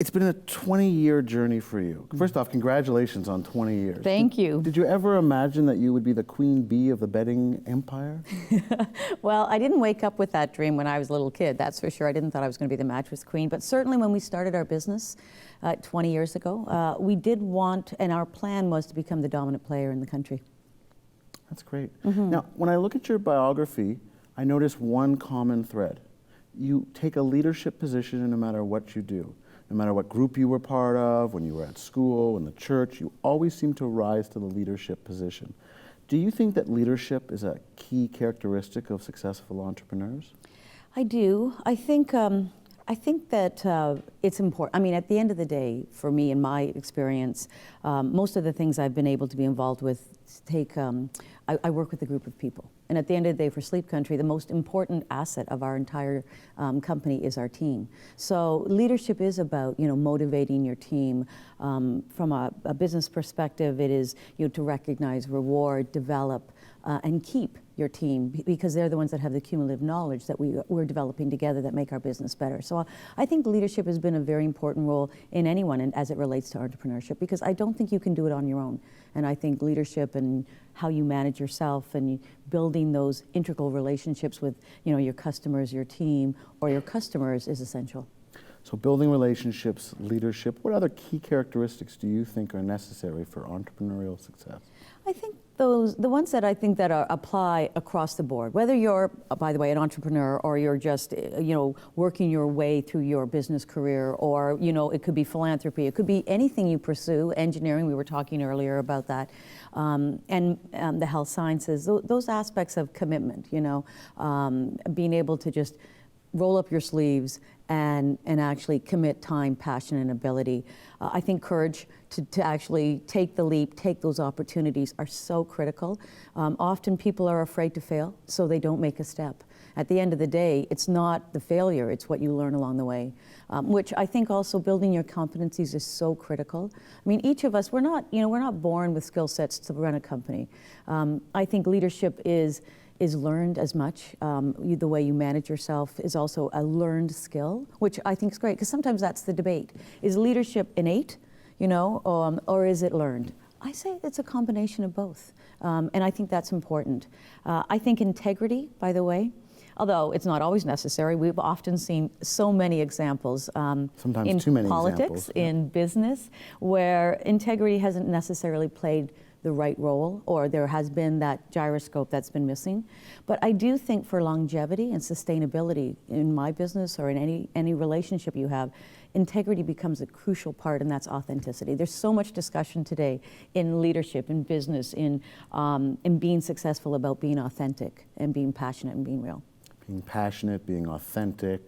It's been a 20-year journey for you. First off, congratulations on 20 years. Thank you. Did you ever imagine that you would be the queen bee of the bedding empire? Well, I didn't wake up with that dream when I was a little kid, that's for sure. I didn't thought I was going to be the mattress queen, but certainly when we started our business 20 years ago, we did want, and our plan was to become the dominant player in the country. That's great. Now, when I look at your biography, I notice one common thread. You take a leadership position no matter what you do. No matter what group you were part of, when you were at school, in the church, you always seem to rise to the leadership position. Do you think that leadership is a key characteristic of successful entrepreneurs? I do. I think that it's important. I mean, at the end of the day, for me, in my experience, most of the things I've been able to be involved with I work with a group of people. And at the end of the day, for Sleep Country, the most important asset of our entire company is our team. So leadership is about, motivating your team. From a business perspective, it is, to recognize, reward, develop, and keep your team, because they're the ones that have the cumulative knowledge that we're developing together that make our business better. So I think leadership has been a very important role in anyone, and as it relates to entrepreneurship, because I don't think you can do it on your own. And I think leadership and how you manage yourself and building those integral relationships with, your customers, your team, or your customers is essential. So building relationships, leadership, what other key characteristics do you think are necessary for entrepreneurial success? I think the ones that I think that apply across the board, whether you're, by the way, an entrepreneur, or you're just, working your way through your business career, or, it could be philanthropy, it could be anything you pursue, engineering, we were talking earlier about that, and the health sciences, those aspects of commitment, being able to just roll up your sleeves and actually commit time, passion, and ability. I think courage to actually take the leap, take those opportunities are so critical. Often people are afraid to fail, so they don't make a step. At the end of the day, it's not the failure, it's what you learn along the way, which I think also building your competencies is so critical. I mean, each of us, we're not born with skill sets to run a company. I think leadership is learned as much. The way you manage yourself is also a learned skill, which I think is great, because sometimes that's the debate. Is leadership innate, or is it learned? I say it's a combination of both, and I think that's important. I think integrity, by the way, although it's not always necessary, we've often seen so many examples Sometimes in too many politics, examples, yeah. in business, where integrity hasn't necessarily played the right role, or there has been that gyroscope that's been missing. But I do think for longevity and sustainability in my business or in any relationship you have, integrity becomes a crucial part, and that's authenticity. There's so much discussion today in leadership, in business, in being successful about being authentic and being passionate and being real. Being passionate, being authentic.